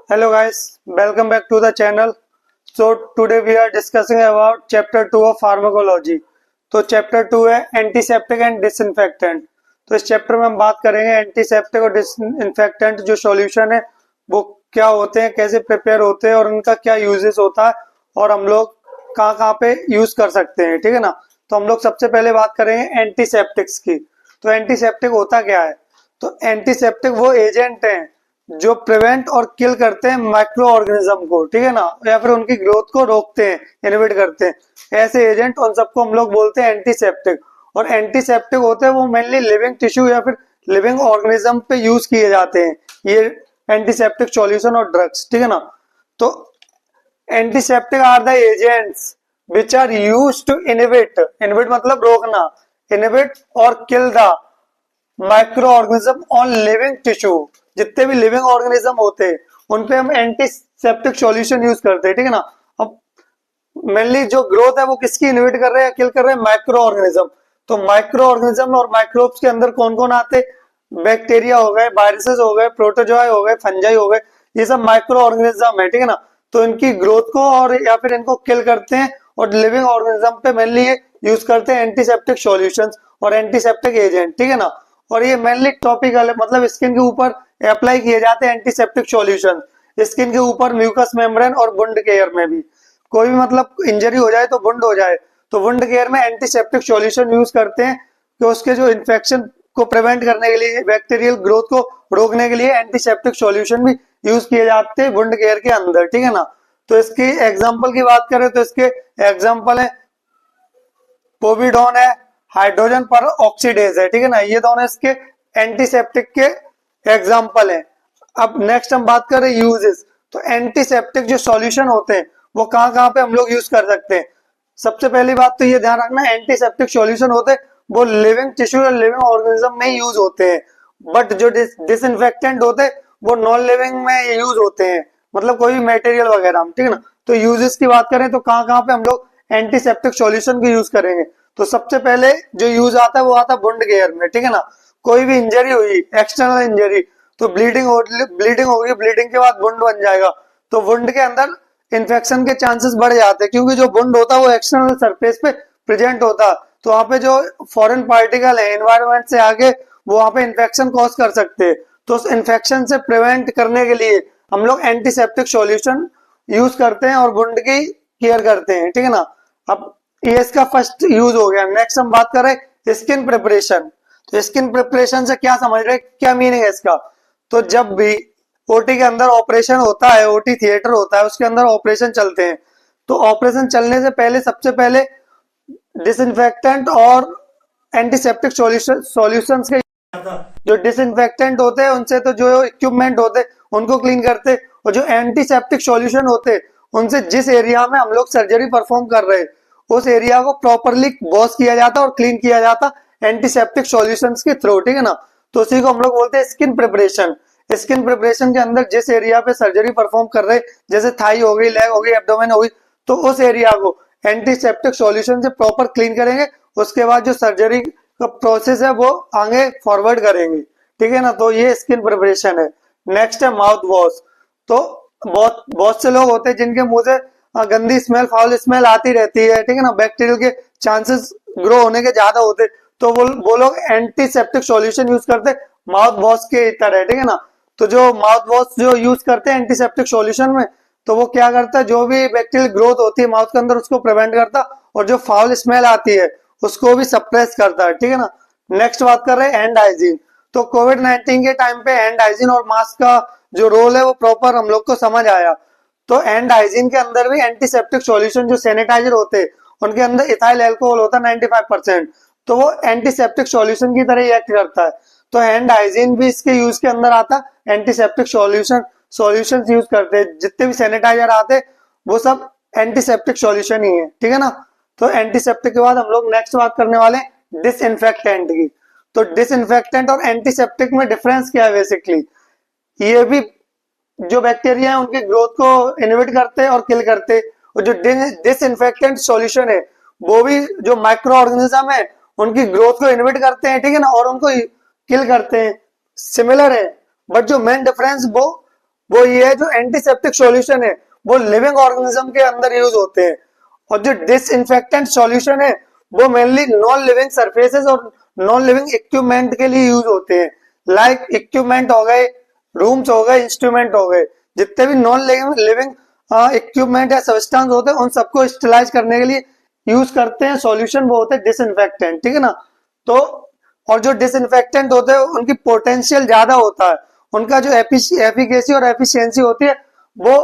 Hello guys, welcome back to the channel. So today we are discussing about chapter 2 of pharmacology. तो chapter 2 है antiseptic and disinfectant. तो इस chapter में हम बात करेंगे एंटीसेप्टिक और डिसइंफेक्टेंट जो सॉल्यूशन है वो क्या होते हैं, कैसे प्रिपेयर होते हैं और उनका क्या यूजेस होता है और हम लोग कहाँ कहाँ पे यूज कर सकते हैं, ठीक है ना। तो हम लोग सबसे पहले बात करेंगे एंटीसेप्टिक्स की। तो एंटीसेप्टिक होता क्या है? तो एंटीसेप्टिक वो एजेंट हैं जो प्रिवेंट और किल करते हैं माइक्रो ऑर्गेनिज्म को, ठीक है ना, या फिर उनकी ग्रोथ को रोकते हैं, इनहिबिट करते हैं। ऐसे एजेंट उन सबको हम लोग बोलते हैं एंटीसेप्टिक। और एंटीसेप्टिक होते हैं वो मेनली लिविंग टिश्यू या फिर लिविंग ऑर्गेनिज्म पे यूज किए जाते हैं ये एंटीसेप्टिक सॉल्यूशन और ड्रग्स, ठीक है ना। तो antiseptic are the agents which are used to inhibit, inhibit मतलब रोकना, इनहिबिट और kill the micro organism on living tissue. जितने भी लिविंग ऑर्गेनिज्म होते हैं उन पे हम एंटीसेप्टिक सॉल्यूशन यूज करते हैं, ठीक है ना। अब मेनली जो ग्रोथ है वो किसकी इनहिबिट कर रहे हैं, किल कर रहे हैं माइक्रो ऑर्गेनिज्म। तो माइक्रो ऑर्गेनिज्म और माइक्रोब्स के अंदर कौन कौन आते? बैक्टीरिया हो गए, वायरसेस हो गए, प्रोटोजोआ हो गए, फंजाई हो गए, ये सब माइक्रो ऑर्गेनिज्म है, ठीक है ना। तो इनकी ग्रोथ को और या फिर इनको किल करते हैं और लिविंग ऑर्गेनिज्म पे मेनली ये यूज करते हैं एंटीसेप्टिक सॉल्यूशंस और एंटीसेप्टिक एजेंट, ठीक है ना। और ये मेनली टॉपिकल है, मतलब स्किन के ऊपर अप्लाई किए जाते हैं एंटीसेप्टिक सॉल्यूशन, स्किन के ऊपर म्यूकस मेम्ब्रेन और वुंड केयर में भी। कोई भी मतलब इंजरी हो जाए तो वुंड हो जाए तो वुंड केयर में एंटीसेप्टिक सॉल्यूशन यूज करते हैं कि उसके जो इन्फेक्शन को प्रिवेंट करने के लिए, बैक्टीरियल ग्रोथ को रोकने के लिए एंटीसेप्टिक सॉल्यूशन भी यूज किए जाते हैं वुंड केयर के अंदर, ठीक है ना। तो इसकी एग्जांपल की बात करें तो इसके एग्जांपल है पोविडोन है, हाइड्रोजन पर ऑक्सीडेज है, ठीक है ना। ये दोनों इसके एंटीसेप्टिक के एग्जाम्पल है। अब नेक्स्ट हम बात करें यूजेस। तो एंटीसेप्टिक जो सॉल्यूशन होते हैं वो कहाँ कहाँ पे हम लोग यूज कर सकते हैं? सबसे पहली बात तो ये ध्यान रखना, एंटीसेप्टिक सॉल्यूशन होते हैं वो लिविंग टिश्यू या लिविंग ऑर्गेनिज्म में यूज होते हैं, बट जो डिसइंफेक्टेंट होते हैं वो नॉन लिविंग में यूज होते हैं, मतलब कोई भी मटेरियल वगैरह, ठीक है ना। तो यूजेस की बात करें तो कहाँ कहाँ पे हम लोग एंटीसेप्टिक सॉल्यूशन की यूज करेंगे? तो सबसे पहले जो यूज आता है वो आता है वुंड केयर में, ठीक है ना। कोई भी इंजरी हुई, एक्सटर्नल इंजरी, तो ब्लीडिंग होगी, ब्लीडिंग के बाद वुंड बन जाएगा, तो वुंड के अंदर इन्फेक्शन के चांसेस बढ़ जाते हैं, क्योंकि जो वुंड होता है वो एक्सटर्नल सरफेस पे प्रेजेंट होता है, तो वहां पे जो फॉरेन पार्टिकल है एनवायरमेंट से आगे वो वहां पे इन्फेक्शन कॉज कर सकते हैं। तो उस इन्फेक्शन से प्रिवेंट करने के लिए हम लोग एंटीसेप्टिक सॉल्यूशन यूज करते हैं और वुंड की केयर करते हैं, ठीक है ना। अब ये इसका फर्स्ट यूज हो गया। नेक्स्ट हम बात करें स्किन प्रिपरेशन। तो स्किन प्रिपरेशन से क्या समझ रहे, क्या मीनिंग है इसका? तो जब भी ओटी के अंदर ऑपरेशन होता है, ओटी थिएटर होता है, उसके अंदर ऑपरेशन चलते हैं, तो ऑपरेशन चलने से पहले सबसे पहले डिसइंफेक्टेंट और एंटीसेप्टिक सॉल्यूशंस के जो डिसइंफेक्टेंट होते हैं उनसे तो जो इक्विपमेंट होते हैं उनको क्लीन करते, और जो एंटीसेप्टिक सॉल्यूशन होते हैं उनसे जिस एरिया में हम लोग सर्जरी परफॉर्म कर रहे हैं उस एरिया को प्रॉपरली वॉश किया जाता और क्लीन किया जाता एंटीसेप्टिक सॉल्यूशंस के थ्रू, ठीक है ना। तो उसी को हम लोग बोलते हैं स्किन प्रिपरेशन। स्किन प्रिपरेशन के अंदर जिस एरिया पे सर्जरी परफॉर्म कर रहे, जैसे थाई हो गई, लेग हो गई, एब्डोमेन हो गई, तो उस एरिया को एंटीसेप्टिक सॉल्यूशन से प्रॉपर क्लीन करेंगे। उसके बाद जो सर्जरी का प्रोसेस है वो आगे फॉरवर्ड करेंगे, ठीक है ना। तो ये स्किन प्रिपरेशन है। नेक्स्ट है माउथ वॉश। तो बहुत बहुत से लोग होते हैं जिनके मुंह से गंदी स्मेल, फाउल स्मेल आती रहती है, ठीक है ना, बैक्टीरियल के चांसेस ग्रो होने के ज्यादा होते, तो वो लोग एंटीसेप्टिक सॉल्यूशन यूज करते माउथ वॉश के तरह, ठीक है ना। तो जो माउथ वॉश जो यूज करते हैं एंटीसेप्टिक सॉल्यूशन में, तो वो क्या करता है, जो भी बैक्टीरियल ग्रोथ होती है माउथ के अंदर उसको प्रिवेंट करता और जो फाउल स्मेल आती है उसको भी सप्रेस करता है, ठीक है ना। नेक्स्ट बात कर रहे हैं हैंड हाइजीन। तो कोविड-19 के टाइम पे हैंड हाइजीन और मास्क का जो रोल है वो प्रॉपर हम लोग को समझ आया। तो हैंड हाइजीन के अंदर भी एंटीसेप्टिक सॉल्यूशन जो सैनिटाइजर होते हैं उनके अंदर इथाइल अल्कोहल होता है 95%, तो वो एंटीसेप्टिक सॉल्यूशन की तरह एक्ट करता है। तो हैंड हाइजीन भी इसके यूज के अंदर आता, एंटीसेप्टिक सॉल्यूशन यूज करते हैं। जितने भी सैनिटाइजर आते वो सब एंटीसेप्टिक सॉल्यूशन ही है, ठीक है ना। तो एंटीसेप्टिक के बाद हम लोग नेक्स्ट बात करने वाले डिसइंफेक्टेंट की। तो डिसइंफेक्टेंट और एंटीसेप्टिक में डिफरेंस क्या है? बेसिकली ये भी जो बैक्टीरिया है उनकी ग्रोथ को इनहिबिट करते हैं और किल करते हैं, और जो डिसइंफेक्टेंट सॉल्यूशन है वो भी जो माइक्रो ऑर्गेनिज्म है उनकी ग्रोथ को इनहिबिट करते हैं, ठीक है ना, और उनको किल करते हैं। सिमिलर है, बट जो मेन डिफरेंस वो वो ये है जो एंटीसेप्टिक सॉल्यूशन है वो लिविंग ऑर्गेनिज्म के अंदर यूज होते हैं, और जो डिसइंफेक्टेंट सॉल्यूशन है वो मेनली नॉन लिविंग सरफेसेस और नॉन लिविंग इक्विपमेंट के लिए यूज होते हैं। लाइक इक्विपमेंट हो गए, रूम्स हो गए, इंस्ट्रूमेंट हो गए, जितने भी नॉन लिविंग इक्विपमेंट या सब्सटेंस होते हैं उन सबको स्टेलाइज करने के लिए यूज करते हैं सॉल्यूशन, वो होते हैं डिसइंफेक्टेंट, ठीक है ना। तो और जो डिसइंफेक्टेंट होते हैं उनकी पोटेंशियल ज्यादा होता है, उनका जो एफिकेसी और एफिशिएंसी होती है वो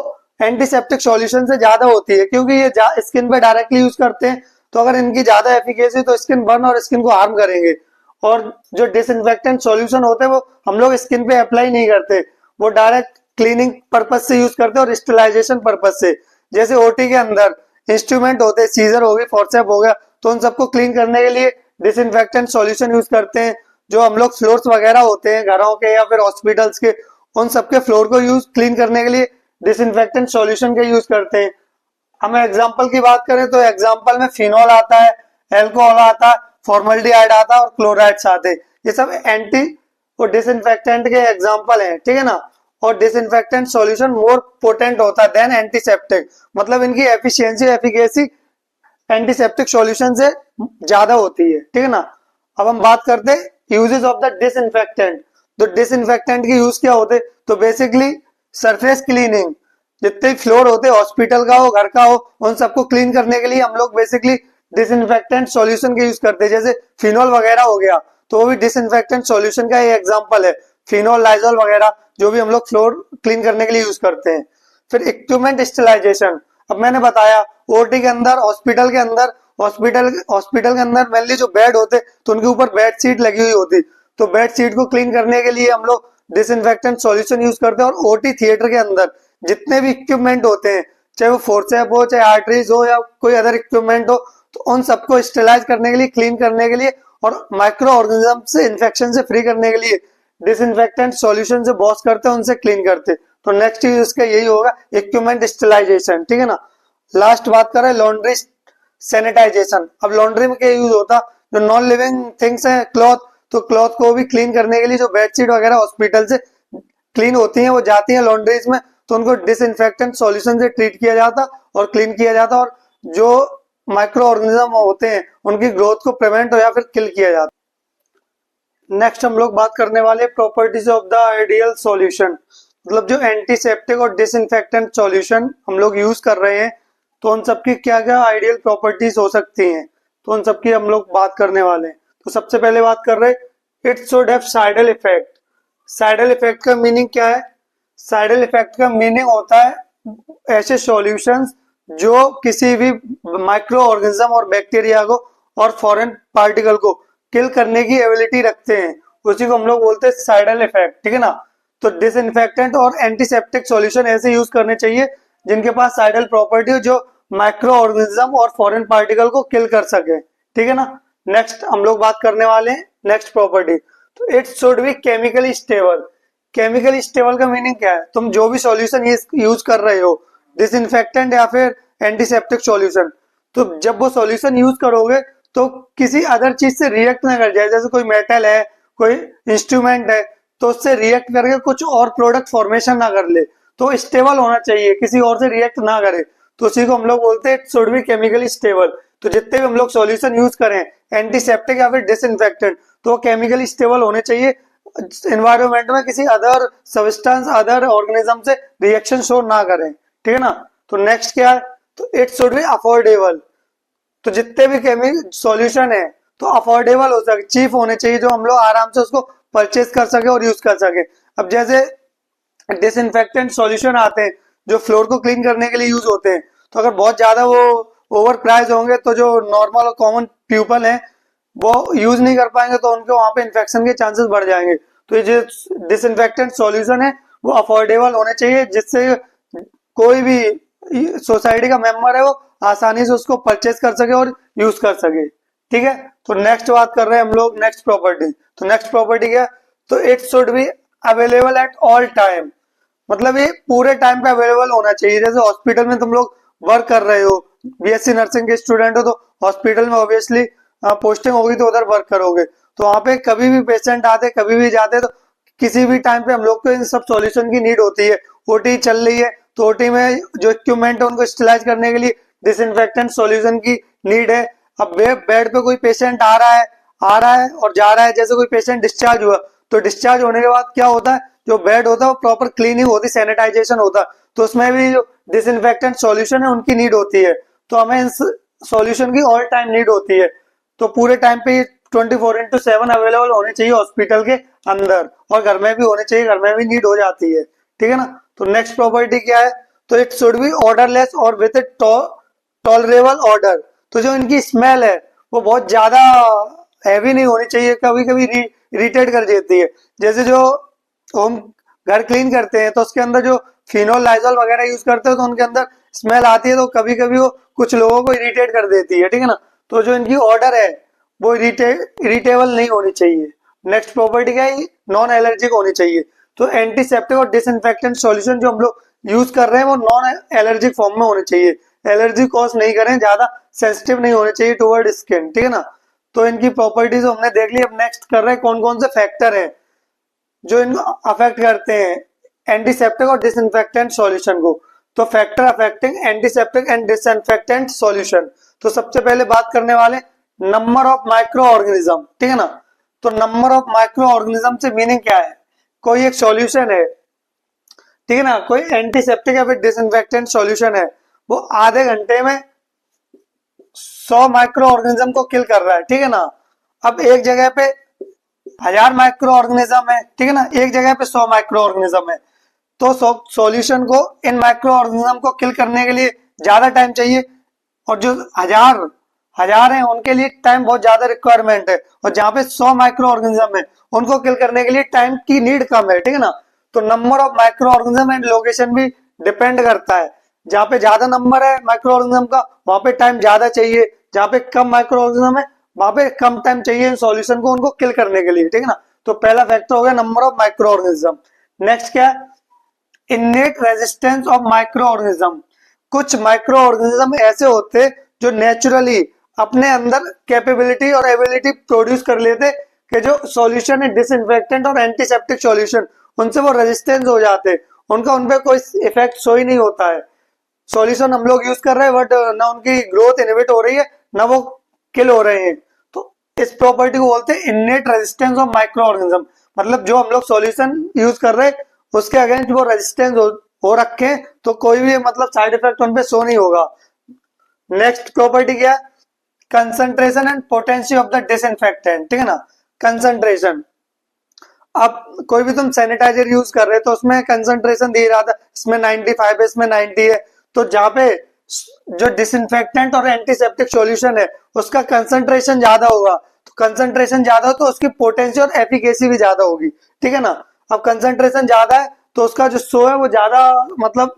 एंटीसेप्टिक सॉल्यूशन से ज्यादा होती है, क्योंकि ये स्किन पे डायरेक्टली यूज करते हैं। तो अगर इनकी ज्यादा एफिकेसी तो स्किन बर्न और स्किन को हार्म करेंगे। और जो डिसइंफेक्टेंट सॉल्यूशन होते हैं वो हम लोग स्किन पे अप्लाई नहीं करते, वो डायरेक्ट क्लीनिंग पर्पज से यूज करते हैं और स्टेलाइजेशन पर्पज से। जैसे ओटी के अंदर इंस्ट्रूमेंट होते हैं, सीजर हो गई, फोर्सेप हो गया, तो उन सबको क्लीन करने के लिए डिसइंफेक्टेंट सॉल्यूशन यूज करते हैं। जो हम लोग फ्लोर्स वगैरह होते हैं घरों के या फिर हॉस्पिटल्स के, उन सबके फ्लोर को यूज क्लीन करने के लिए डिसइंफेक्टेंट सॉल्यूशन के यूज करते हैं। हम एग्जांपल की बात करें तो एग्जांपल में फिनॉल आता है, एल्कोहल आता है, फॉर्मल्डिहाइड आता है और क्लोराइड्स आते हैं। ये सब एंटी और डिसइंफेक्टेंट के एग्जांपल हैं, ठीक है ना। और डिसइंफेक्टेंट सॉल्यूशन मोर पोटेंट होता है देन एंटीसेप्टिक, मतलब इनकी एफिशिएंसी एफिकेसी एंटीसेप्टिक सॉल्यूशन से ज्यादा होती है, ठीक है ना। अब हम बात करते हैं यूजेस ऑफ द डिसइंफेक्टेंट। तो डिसइंफेक्टेंट के यूज क्या होते, तो बेसिकली सरफेस क्लीनिंग, जितने फ्लोर होते हैं हॉस्पिटल का हो घर का हो उन सबको क्लीन करने के लिए हम लोग बेसिकली डिसइंफेक्टेंट सॉल्यूशन के यूज करते हैं। जैसे फिनॉल वगैरह हो गया तो वो भी डिसइंफेक्टेंट सॉल्यूशन का एक एग्जांपल है, फिनॉल, लाइजॉल वगैरह जो भी हम लोग फ्लोर क्लीन करने के लिए यूज करते हैं। फिर इक्विपमेंट स्टेलाइजेशन, अब मैंने बताया ओटी के अंदर, हॉस्पिटल के अंदर मेनली जो बेड होते तो उनके ऊपर बेड शीट लगी हुई होती, तो बेड शीट को क्लीन करने के लिए हम लोग डिसइंफेक्टेंट सॉल्यूशन यूज करते हैं। और ओटी थिएटर के अंदर जितने भी इक्विपमेंट होते हैं, चाहे वो फोर्सेप हो, चाहे आर्टरीज हो या कोई अदर इक्विपमेंट हो, तो उन सबको स्टेलाइज करने के लिए, क्लीन करने के लिए और माइक्रो ऑर्गेनिज्म से इन्फेक्शन से फ्री करने के लिए डिसइंफेक्टेंट सॉल्यूशन से वॉश करते हैं, उनसे क्लीन करते हैं। तो नेक्स्ट यूज इसका यही होगा, इक्विपमेंट स्टेलाइजेशन, ठीक है ना। लास्ट बात करें लॉन्ड्री सैनिटाइजेशन। अब लॉन्ड्री में क्या यूज होता, जो नॉन लिविंग थिंग्स है, क्लॉथ, तो क्लॉथ को भी क्लीन करने के लिए जो बेडशीट वगैरह हॉस्पिटल से क्लीन होती हैं वो जाती हैं लॉन्ड्रीज में, तो उनको डिसइंफेक्टेंट सॉल्यूशन से ट्रीट किया जाता और क्लीन किया जाता, और जो माइक्रो ऑर्गेनिज्म होते हैं उनकी ग्रोथ को प्रिवेंट हो या फिर किल किया जाता। नेक्स्ट हम लोग बात करने वाले properties of the ideal solution, मतलब जो एंटीसेप्टिक और डिसइंफेक्टेंट सॉल्यूशन हम लोग यूज कर रहे हैं तो उन सबकी क्या क्या आइडियल प्रॉपर्टीज हो सकती हैं, तो उन सबकी हम लोग बात करने वाले हैं। तो सबसे पहले बात कर रहे हैं it should have cidal effect. Cidal effect का मीनिंग क्या है, साइडल इफेक्ट का मीनिंग होता है ऐसे सॉल्यूशंस जो किसी भी माइक्रो ऑर्गेनिज्म और बैक्टीरिया को और फॉरेन पार्टिकल को किल करने की एबिलिटी रखते हैं, उसी को हम लोग बोलते हैं साइडल इफेक्ट, ठीक है ना। तो डिसइंफेक्टेंट और एंटीसेप्टिक सॉल्यूशन ऐसे यूज करने चाहिए जिनके पास साइडल प्रॉपर्टी हो, जो माइक्रो ऑर्गेनिज्म और फॉरेन पार्टिकल को किल कर सके, ठीक है ना। नेक्स्ट हम लोग बात करने वाले हैं नेक्स्ट प्रॉपर्टी, तो it should be chemically stable. Chemically stable का मीनिंग क्या है, तुम जो भी सॉल्यूशन यूज कर रहे हो, डिसइंफेक्टेंट या फिर एंटीसेप्टिक सॉल्यूशन, तो जब वो सॉल्यूशन यूज करोगे तो किसी अदर चीज से रिएक्ट ना कर जाए, जैसे कोई मेटल है, कोई इंस्ट्रूमेंट है, तो उससे रिएक्ट करके कुछ और प्रोडक्ट फॉर्मेशन ना कर ले, तो स्टेबल होना चाहिए, किसी और से रिएक्ट ना करे, तो उसी को हम लोग बोलते हैं it should be chemically stable. तो जितने भी हम लोग सॉल्यूशन यूज करें एंटीसेप्टिक या फिर डिसइंफेक्टेंट, तो वो केमिकली स्टेबल होने चाहिए, एनवायरमेंट में किसी अदर सब्सटेंस, अदर ऑर्गेनिज्म से रिएक्शन शो ना करें, ठीक है ना। तो नेक्स्ट क्या है, तो इट शुड बी अफोर्डेबल। तो जितने भी केमिकल सॉल्यूशन है तो अफोर्डेबल हो सके, चीप होने चाहिए, जो हम लोग आराम से उसको परचेज कर सके और यूज कर सके। अब जैसे डिसइंफेक्टेंट सॉल्यूशन आते हैं जो फ्लोर को क्लीन करने के लिए यूज होते हैं, तो अगर बहुत ज्यादा वो ओवर प्राइस होंगे तो जो नॉर्मल और कॉमन पीपल है वो यूज नहीं कर पाएंगे, तो उनके वहां पे इन्फेक्शन के चांसेस बढ़ जाएंगे। तो ये जो डिसइंफेक्टेंट सॉल्यूशन है वो अफोर्डेबल होने चाहिए, जिससे कोई भी सोसाइटी का मेंबर है वो आसानी से उसको परचेज कर सके और यूज कर सके, ठीक है। तो नेक्स्ट बात कर रहे हैं हम लोग नेक्स्ट प्रॉपर्टी। तो नेक्स्ट प्रॉपर्टी क्या, तो it should be available at all time, मतलब ये पूरे टाइम पे अवेलेबल होना चाहिए। जैसे हॉस्पिटल में तुम लोग वर्क कर रहे हो, बीएससी नर्सिंग के स्टूडेंट हो, तो हॉस्पिटल में ऑब्वियसली पोस्टिंग होगी तो उधर वर्क करोगे, तो वहां पे कभी भी पेशेंट आते, कभी भी जाते, तो किसी भी टाइम पे हम लोग को इन सब सॉल्यूशन की नीड होती है, ओटी चल रही है, तो ओटी में जो इक्विपमेंट है उनको स्टेलाइज करने के लिए डिसइंफेक्टेंट सॉल्यूशन की नीड है। अब बेड पे कोई पेशेंट आ रहा है और जा रहा है, जैसे कोई पेशेंट डिस्चार्ज हुआ, तो डिस्चार्ज होने के बाद क्या होता है, जो बेड होता है वो प्रॉपर क्लीनिंग होती है, सैनिटाइजेशन होता है, तो उसमें भी जो डिसइंफेक्टेंट सॉल्यूशन है उनकी नीड होती है। तो हमें इस सॉल्यूशन की ऑल टाइम नीड होती है, तो पूरे टाइम पे 24/7 अवेलेबल होने चाहिए हॉस्पिटल के अंदर, और घर में भी होने चाहिए, घर में भी नीड हो जाती है, ठीक है ना। तो नेक्स्ट प्रॉपर्टी क्या है, तो इट शुड बी ऑर्डरलेस और विद टॉलरेबल ऑर्डर। तो जो इनकी स्मेल है वो बहुत ज्यादा हैवी नहीं होनी चाहिए, कभी कभी इरिटेट कर देती है। जैसे जो हम घर क्लीन करते हैं तो उसके अंदर जो फिनोल लाइजॉल वगैरह यूज करते हो तो उनके अंदर स्मेल आती है, तो कभी कभी वो कुछ लोगों को इरिटेट कर देती है, ठीक है ना। तो जो इनकी ऑर्डर है वो इरिटेबल नहीं होनी चाहिए। नेक्स्ट प्रॉपर्टी क्या है, नॉन एलर्जिक होनी चाहिए। तो एंटीसेप्टिक और डिसइंफेक्टेंट सॉल्यूशन जो हम लोग यूज कर रहे हैं वो नॉन एलर्जिक फॉर्म में होने चाहिए, एलर्जी कॉज नहीं करें, ज्यादा सेंसिटिव नहीं होने चाहिए टुवर्ड स्किन, ठीक है ना। तो इनकी प्रॉपर्टीज हमने देख ली। अब नेक्स्ट कर रहे हैं कौन कौन से फैक्टर हैं जो इनको अफेक्ट करते हैं एंटीसेप्टिक और डिसइंफेक्टेंट सॉल्यूशन को। तो factor affecting antiseptic and disinfectant solution, तो सबसे पहले बात करने वाले नंबर ऑफ माइक्रो ऑर्गेनिज्म, ठीक है ना। तो नंबर ऑफ माइक्रो ऑर्गेनिज्म से मीनिंग क्या है, कोई एक सॉल्यूशन है, ठीक है ना, कोई एंटीसेप्टिक या फिर डिसइंफेक्टेंट सॉल्यूशन है, वो आधे घंटे में 100 माइक्रो ऑर्गेनिज्म को किल कर रहा है, ठीक है ना। अब एक जगह पे 1000 माइक्रो ऑर्गेनिज्म है, ठीक है ना, एक जगह पे 100 माइक्रो ऑर्गेनिज्म है, तो सॉल्यूशन को इन माइक्रो ऑर्गेनिज्म को किल करने के लिए ज्यादा टाइम चाहिए, और जो हजार है उनके लिए टाइम बहुत ज्यादा रिक्वायरमेंट है, और जहां पे 100 माइक्रो ऑर्गेनिज्म है उनको किल करने के लिए टाइम की नीड कम है, ठीक है ना। तो number of micro organism and location भी डिपेंड करता है, जहाँ पे ज्यादा नंबर है माइक्रो ऑर्गेनिज्म का वहां पे टाइम ज्यादा चाहिए, जहाँ पे कम माइक्रो ऑर्गेनिज्म है वहां पे कम टाइम चाहिए सॉल्यूशन को उनको किल करने के लिए, ठीक है ना। तो पहला फैक्टर हो गया number of micro organism. Next क्या है, इनेट रेजिस्टेंस ऑफ माइक्रो ऑर्गेनिज्म। कुछ माइक्रो ऑर्गेनिज्म ऐसे होते जो नेचुरली अपने अंदर कैपेबिलिटी और एबिलिटी प्रोड्यूस कर लेते कि जो सॉल्यूशन है डिसइंफेक्टेंट और एंटीसेप्टिक सॉल्यूशन उनसे वो रेजिस्टेंस हो जाते, उनका उनपे कोई इफेक्ट शो ही नहीं होता है। सॉल्यूशन हम लोग यूज कर रहे हैं बट ना उनकी ग्रोथ इनहिबिट हो रही है ना वो किल हो रहे हैं, तो इस प्रॉपर्टी को बोलते हैं इनेट रेजिस्टेंस ऑफ माइक्रो ऑर्गेनिज्म। मतलब जो हम लोग सॉल्यूशन यूज कर रहे हैं उसके अगेंस्ट वो रेजिस्टेंस हो रखे तो कोई भी मतलब साइड इफेक्ट उन पे शो नहीं होगा। नेक्स्ट प्रॉपर्टी क्या है, concentration and potency of the disinfectant, ठीक है ना। कंसंट्रेशन, अब कोई भी तुम सैनिटाइजर यूज कर रहे हो तो उसमें कंसंट्रेशन दिया जाता है, इसमें 95 है, इसमें 90 है, तो जहाँ पे जो डिसइंफेक्टेंट और एंटीसेप्टिक सॉल्यूशन है उसका कंसंट्रेशन ज्यादा होगा, तो कंसंट्रेशन ज्यादा हो तो उसकी पोटेंसी और एफिकेसी भी ज्यादा होगी, ठीक है ना। अब कंसंट्रेशन ज्यादा है तो उसका जो शो है वो ज्यादा मतलब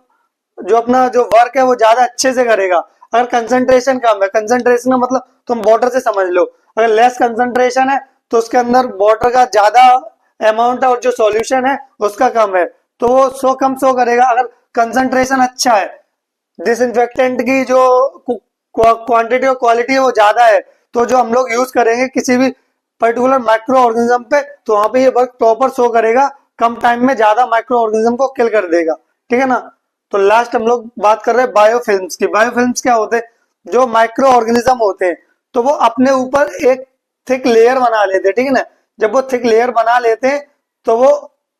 जो अपना जो वर्क है वो ज्यादा अच्छे से करेगा। अगर कंसंट्रेशन कम है, कंसंट्रेशन का मतलब तुम वाटर से समझ लो, अगर लेस कंसंट्रेशन है तो उसके अंदर वाटर का ज्यादा अमाउंट है और जो सॉल्यूशन है उसका कम है, तो वो शो कम शो करेगा। अगर कंसंट्रेशन अच्छा है, डिसइंफेक्टेंट की जो क्वांटिटी और क्वालिटी है वो ज्यादा है, तो जो हम लोग यूज करेंगे किसी भी पर्टिकुलर माइक्रो ऑर्गेनिज्म पे तो वहां पे ये वर्क प्रॉपर शो करेगा, कम टाइम में ज्यादा माइक्रो ऑर्गेनिज्म को किल कर देगा, ठीक है ना। तो लास्ट हम लोग बात कर रहे हैं बायोफिल्म्स की। बायोफिल्म्स क्या होते हैं, जो माइक्रो ऑर्गेनिज्म होते हैं तो वो अपने ऊपर एक थिक लेयर बना लेते हैं, ठीक है ना। जब वो थिक लेयर बना लेते हैं तो वो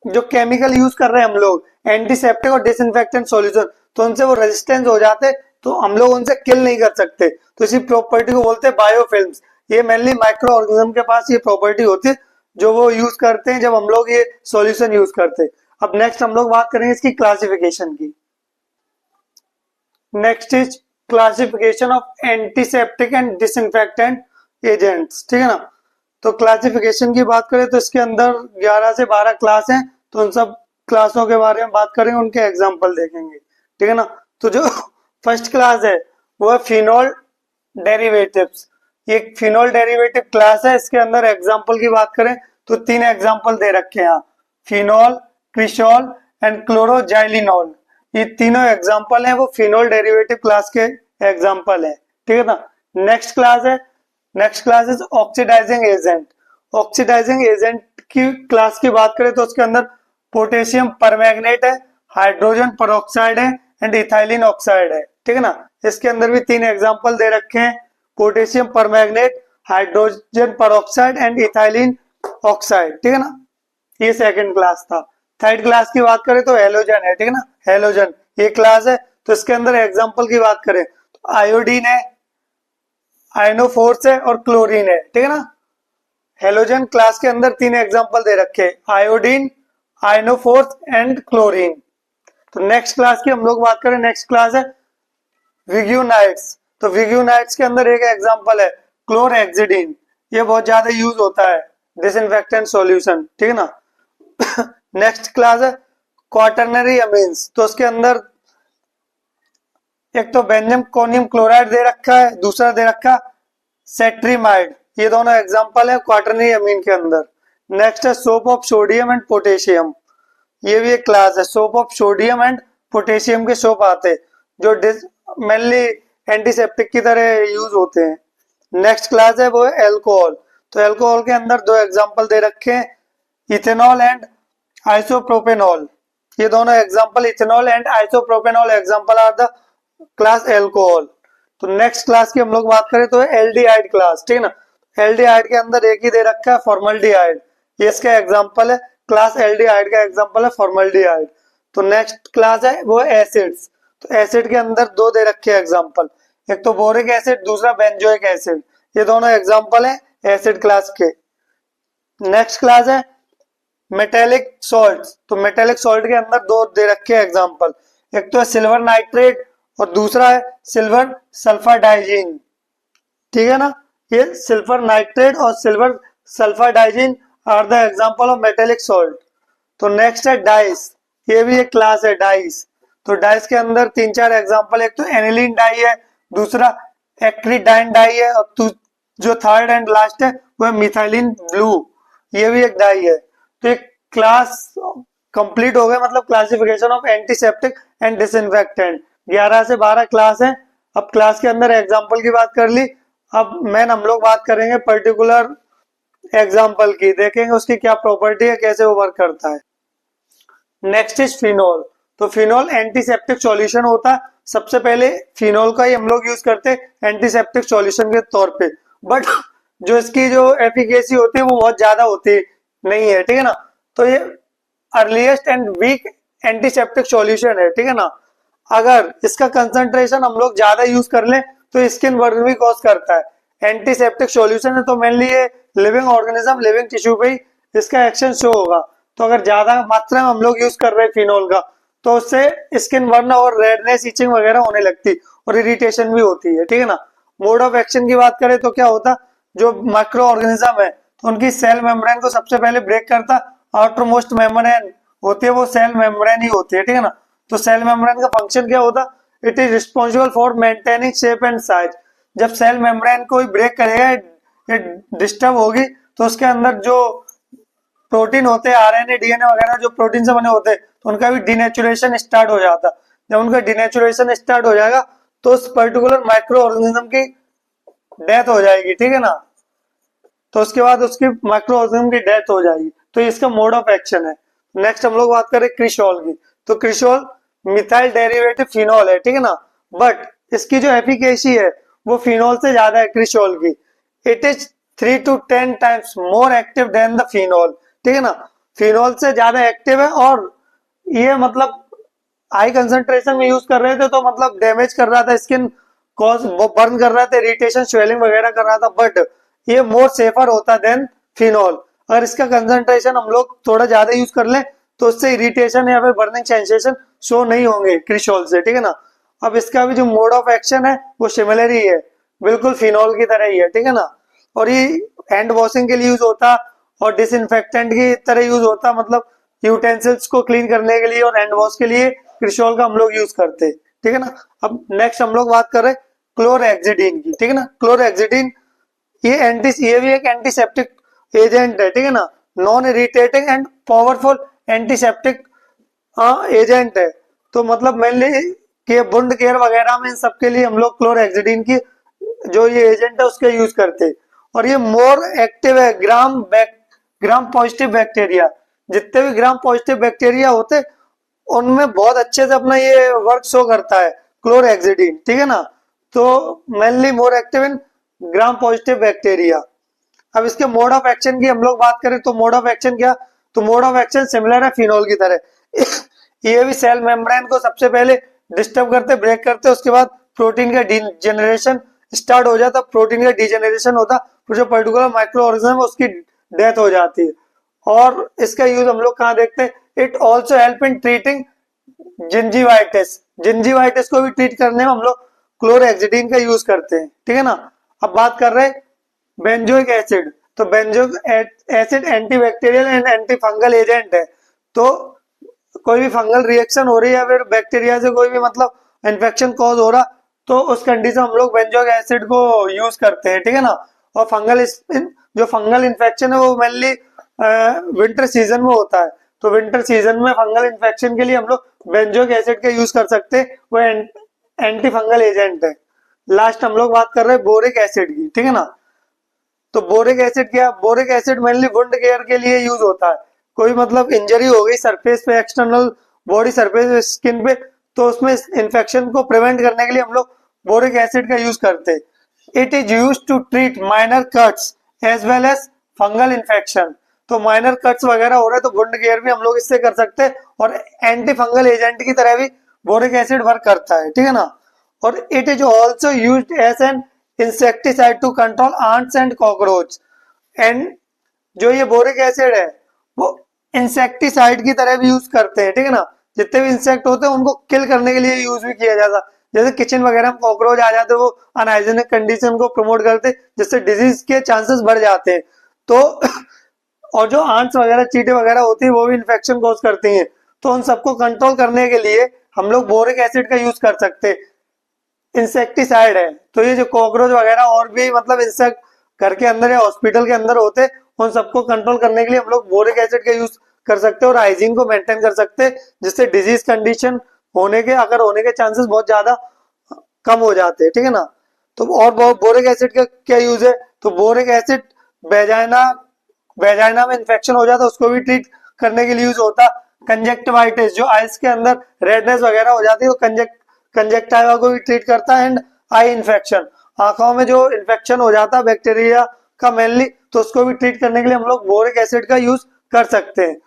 जो केमिकल यूज कर रहे हैं हम लोग एंटीसेप्टिक और डिसइंफेक्टेंट सॉल्यूशन, तो उनसे वो रेजिस्टेंस हो जाते तो हम लोग उनसे किल नहीं कर सकते, तो इसी प्रॉपर्टी को बोलते हैं बायोफिल्म्स। ये मेनली माइक्रो ऑर्गेनिज्म के पास ये प्रॉपर्टी होती है जो वो यूज करते हैं जब हम लोग ये सॉल्यूशन यूज करते हैं। अब नेक्स्ट हम लोग बात करेंगे इसकी क्लासिफिकेशन की। Next is classification of antiseptic and disinfectant agents, ठीक है ना। तो क्लासिफिकेशन की बात करें तो इसके अंदर 11 से 12 क्लास हैं, तो उन सब क्लासों के बारे में बात करेंगे, उनके एग्जाम्पल देखेंगे, ठीक है ना। तो जो फर्स्ट क्लास है वो है फिनोल डेरिवेटिव्स। ये फिनोल डेरिवेटिव क्लास है, इसके अंदर एग्जाम्पल की बात करें तो 3 एग्जाम्पल दे रखे हैं, फिनोल, क्रिसोल एंड क्लोरोजाइलिनोल। ये तीनों एग्जाम्पल हैं वो फिनोल डेरिवेटिव क्लास के एग्जाम्पल है, ठीक है ना। Next class is oxidising agent. Oxidising agent की क्लास की बात करें तो उसके अंदर पोटेशियम परमैंगनेट है, हाइड्रोजन परऑक्साइड है एंड इथाइलिन ऑक्साइड है, ठीक है ना। इसके अंदर भी 3 एग्जांपल दे रखे हैं, potassium permanganate, hydrogen peroxide and ethylene oxide, ठीक है ना। ये सेकंड क्लास था। थर्ड क्लास की बात करें तो हेलोजन है, ठीक है ना। हेलोजन ये क्लास है, तो इसके अंदर एग्जांपल की बात करें तो आयोडीन है, आयनोफोर्स है और क्लोरीन है, ठीक है ना। हेलोजन क्लास के अंदर 3 एग्जांपल दे रखे हैं, आयोडीन, आयनोफोर्स एंड क्लोरीन। तो नेक्स्ट क्लास की हम लोग बात करें, नेक्स्ट क्लास है विग्यूनाइट्स। तो विग्यूनाइट्स के अंदर एक एग्जांपल है क्लोरहेक्सिडीन, ये बहुत ज्यादा यूज होता है डिसइंफेक्टेंट सॉल्यूशन, ठीक है ना। नेक्स्ट क्लास है क्वाटरनरी अमीन्स, तो उसके अंदर एक तो बेंजम कोनियम क्लोराइड दे रखा है, दूसरा दे रखा सेट्रीमाइड, ये दोनों एग्जांपल है क्वाटरनरी अमीन के अंदर। नेक्स्ट है soap of sodium and potassium, ये भी एक क्लास है, soap of sodium and potassium के सोप आते हैं जो मेनली एंटीसेप्टिक की तरह यूज होते हैं। नेक्स्ट क्लास है वो है एल्कोहल, तो एल्कोहल के अंदर 2 एग्जांपल दे रखे हैं, इथेनॉल एंड आइसोप्रोपेनॉल, ये दोनों example ethanol and isopropanol example are the class alcohol. तो नेक्स्ट क्लास की हम लोग बात करें तो एल्डिहाइड क्लास, ठीक है ना। एल्डिहाइड के अंदर एक ही दे रखा है फॉर्मल्डिहाइड, ये इसका एग्जांपल है, क्लास एल्डिहाइड का एग्जांपल है फॉर्मल्डिहाइड। तो नेक्स्ट क्लास है वो एसिड्स, तो एसिड के अंदर 2 दे रखे हैं एग्जांपल, एक तो बोरिक एसिड, दूसरा बेंजोइक एसिड, ये दोनों एग्जांपल है एसिड क्लास के। नेक्स्ट क्लास है मेटेलिक सॉल्ट, तो मेटेलिक सॉल्ट के अंदर 2 दे रखे हैं एग्जांपल, एक तो है सिल्वर नाइट्रेट और दूसरा है सिल्वर सल्फर डाइजीन, ठीक है ना। ये सिल्वर नाइट्रेट और silver sulphadiazine are the example of metallic salt. तो नेक्स्ट है डाइस, ये भी एक क्लास है डाइस, तो डाइस के अंदर 3-4 एग्जांपल, एक तो एनिलीन डाई है, दूसरा एक्रिडाइन डाई है और जो थर्ड एंड लास्ट है वो है मिथाइलिन ब्लू, ये भी एक डाई है। तो एक क्लास कंप्लीट हो गया, मतलब classification of antiseptic and disinfectant, 11 से 12 क्लास है। अब क्लास के अंदर एग्जांपल की बात कर ली, अब मेन हम लोग बात करेंगे पर्टिकुलर एग्जांपल की, देखेंगे उसकी क्या प्रॉपर्टी है, कैसे वो वर्क करता है। नेक्स्ट इज फिनोल, तो फिनोल एंटीसेप्टिक सॉल्यूशन होता है, सबसे पहले फिनोल का ही हम लोग यूज करते हैं एंटीसेप्टिक सॉल्यूशन के तौर पे, बट जो इसकी जो एफिकेसी होती है वो बहुत ज्यादा होती नहीं है, ठीक है ना। तो ये earliest and weak antiseptic solution है, ठीक है ना। अगर इसका कंसंट्रेशन हम लोग ज्यादा यूज कर लें तो स्किन बर्न भी कॉज करता है। एंटीसेप्टिक सॉल्यूशन है तो मेनली ये लिविंग ऑर्गेनिज्म, लिविंग टिश्यू पे ही इसका एक्शन शो होगा। तो अगर ज्यादा मात्रा में हम लोग यूज कर रहे हैं फिनोल का तो उससे स्किन बर्न और रेडनेस, इचिंग वगैरह होने लगती और इरिटेशन भी होती है, ठीक है ना। मोड ऑफ एक्शन की बात करें तो क्या होता, जो माइक्रो ऑर्गेनिज्म है तो उनकी सेल मेम्ब्रेन को सबसे पहले ब्रेक करता, आउटर मोस्ट मेम्ब्रेन होती है वो सेल मेम्ब्रेन ही होती है, ठीक है ना। तो सेल मेम्ब्रेन का फंक्शन क्या होता, it is responsible for maintaining shape and size. जब सेल मेम्ब्रेन को ब्रेक करेगा, डिस्टर्ब होगी, तो उसके अंदर जो प्रोटीन होते हैं, आरएनए, डीएनए वगैरह जो प्रोटीन से बने होते हैं, तो उनका भी डिनेचुरेशन स्टार्ट हो जाता। जब उनका डिनेचुरेशन स्टार्ट हो जाएगा तो उस पर्टिकुलर माइक्रो ऑर्गेनिज्म की डेथ हो जाएगी, ठीक है ना। तो उसके बाद उसकी माइक्रो ऑर्गेनिज्म की डेथ हो जाएगी, तो इसका मोड ऑफ एक्शन है। नेक्स्ट हम लोग बात करें क्रिशोल की, तो क्रिशोल मिथाइल डेरिवेटिव फिनोल है, ठीक है ना, बट इसकी जो एफिकेसी है वो फिनोल से ज्यादा है क्रिशोल की। It is 3 to 10 times more active than the phenol, ठीक है ना। फिनोल से ज्यादा एक्टिव है और ये मतलब हाई कंसंट्रेशन में यूज कर रहे थे तो मतलब डैमेज कर रहा था स्किन, कॉज वो बर्न कर रहा था, इरिटेशन, स्वेलिंग वगैरह कर रहा था, बट ये मोर सेफर होता देन फिनोल। अगर इसका कंसंट्रेशन हम लोग थोड़ा ज्यादा यूज कर लें तो उससे इरिटेशन या फिर बर्निंग सेंसेशन शो नहीं होंगे क्रिशोल से, ठीक है ना। अब इसका भी जो मोड ऑफ एक्शन है वो सिमिलर ही है, बिल्कुल फिनोल की तरह ही है, ठीक है ना। और ये हैंड वॉशिंग के लिए यूज होता और डिसइंफेक्टेंट की तरह यूज होता, मतलब यूटेंसिल्स को क्लीन करने के लिए और हैंड वॉश के लिए क्रिशोल का हम लोग यूज करते हैं, ठीक है ना। अब नेक्स्ट हम लोग बात कर रहे हैं क्लोरहेक्सिडीन की, ठीक है ना। क्लोरहेक्सिडीन ये भी एक एंटीसेप्टिक एजेंट है, ठीक है ना, non irritating and powerful antiseptic agent है। तो मतलब मेनली के वुंड केयर वगैरह में इन सबके लिए हम लोग क्लोरहेक्सिडीन की जो ये एजेंट है उसके यूज करते हैं। और ये मोर एक्टिव है ग्राम पॉजिटिव बैक्टीरिया, जितने भी ग्राम पॉजिटिव बैक्टीरिया होते उनमें बहुत अच्छे से अपना ये वर्क शो करता है क्लोरहेक्सिडीन, ठीक है ना। तो mainly more active in gram positive bacteria. अब इसके मोड ऑफ एक्शन की हम लोग बात करें तो मोड ऑफ एक्शन क्या, तो मोड ऑफ एक्शन सिमिलर है फिनोल की तरह। ये भी सेल मेम्ब्रेन को सबसे पहले डिस्टर्ब करते, ब्रेक करते, उसके बाद प्रोटीन का डीजेनरेशन स्टार्ट हो जाता, प्रोटीन का डीजेनरेशन होता, फिर जो पर्टिकुलर माइक्रो ऑर्गेनिज्म है उसकी डेथ हो जाती है। और इसका यूज हम लोग कहाँ देखते हैं, it also help in treating gingivitis. Gingivitis को भी ट्रीट करने में हम लोग क्लोरहेक्सिडीन का यूज करते हैं, ठीक है ना। अब बात कर रहे हैं बेंजोइक एसिड। तो benzoic acid antibacterial and anti fungal agent है। तो कोई भी फंगल रिएक्शन हो रही है, फिर बैक्टीरिया से कोई भी मतलब इन्फेक्शन कॉज हो रहा, तो उस कंडीशन हम लोग बेंजोइक एसिड को यूज करते हैं, ठीक है ना। और जो फंगल इन्फेक्शन है वो मेनली विंटर सीजन में होता है। तो विंटर सीजन में फंगल इन्फेक्शन के लिए हम लोग बेंजोइक एसिड का यूज कर सकते हैं, वो एंटी फंगल एजेंट है। लास्ट हम लोग बात कर रहे हैं बोरिक एसिड की, ठीक है ना। तो बोरिक एसिड क्या, boric acid mainly wound care के लिए यूज होता है। कोई मतलब इंजरी हो गई सरफेस पे, एक्सटर्नल बॉडी सरफेस स्किन पे, तो उसमें इन्फेक्शन को प्रिवेंट करने के लिए हम लोग बोरिक एसिड का यूज करते हैं। It is use to treat minor cuts as well as fungal infection. तो माइनर कट्स वगैरह हो रहे हैं तो वुंड केयर भी हम लोग इससे कर सकते हैं, और एंटी फंगल एजेंट की तरह भी बोरिक एसिड वर्क करता है, ठीक है ना। और it is also used as an insecticide to control ants and cockroach. And जो ये बोरिक एसिड है वो इंसेक्टिसाइड की तरह भी यूज करते हैं, ठीक है ना। जितने भी इंसेक्ट होते हैं उनको किल करने के लिए यूज भी किया जाता है। जैसे किचन वगैरह में कॉकरोच आ जाते हैं, वो अनहाइजीनिक कंडीशन को प्रमोट करते, जिससे डिजीज के चांसेस बढ़ जाते हैं। तो और जो आंट्स वगैरह चींटी वगैरह होती है वो भी इन्फेक्शन कॉज करती हैं। तो उन सबको कंट्रोल करने के लिए हम लोग बोरिक एसिड का यूज कर सकते हैं। इंसेक्टिसाइड है, तो ये जो कॉकरोच वगैरह और भी मतलब इंसेक्ट घर के अंदर या हॉस्पिटल के अंदर होते हैं, उन सबको कंट्रोल करने के लिए हम लोग बोरिक एसिड का यूज कर सकते हैं और हाइजीन को मेंटेन कर सकते हैं, जिससे डिजीज कंडीशन होने के चांसेस बहुत ज्यादा कम हो जाते हैं, ठीक है ना। तो और बोरिक एसिड का क्या यूज है, तो बोरिक एसिड वेजाइना में इन्फेक्शन हो जाता है उसको भी ट्रीट करने के लिए यूज होता। कंजेक्टिवाइटिस, जो आइस के अंदर रेडनेस वगैरह हो जाती है, वो कंजेक्टिवा को भी ट्रीट करता है। एंड आई इन्फेक्शन, आंखों में जो इन्फेक्शन हो जाता है बैक्टीरिया का मेनली, तो उसको भी ट्रीट करने के लिए हम लोग बोरिक एसिड का यूज कर सकते हैं।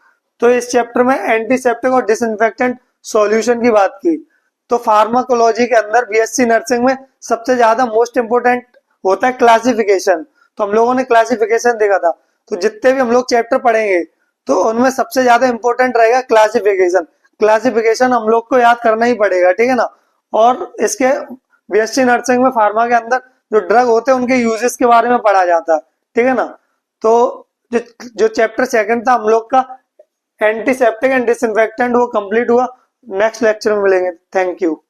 तो इस चैप्टर में एंटीसेप्टिक और डिसइंफेक्टेंट सॉल्यूशन की बात की। तो फार्माकोलॉजी के अंदर बीएससी नर्सिंग में सबसे ज्यादा मोस्ट इंपोर्टेंट होता है क्लासिफिकेशन। तो हम लोगों ने क्लासिफिकेशन देखा था, तो जितने भी हम लोग चैप्टर पढ़ेंगे तो उनमें सबसे ज्यादा इंपॉर्टेंट रहेगा क्लासिफिकेशन। क्लासिफिकेशन हम लोग को याद करना ही पड़ेगा, ठीक है ना। और इसके बीएससी नर्सिंग में फार्मा के अंदर जो ड्रग होते हैं उनके यूजेस के बारे में पढ़ा जाता है, ठीक है ना। तो जो चैप्टर सेकंड था हम लोग का एंटीसेप्टिक एंड डिसइंफेक्टेंट, वो कंप्लीट हुआ। नेक्स्ट लेक्चर में मिलेंगे। Thank you.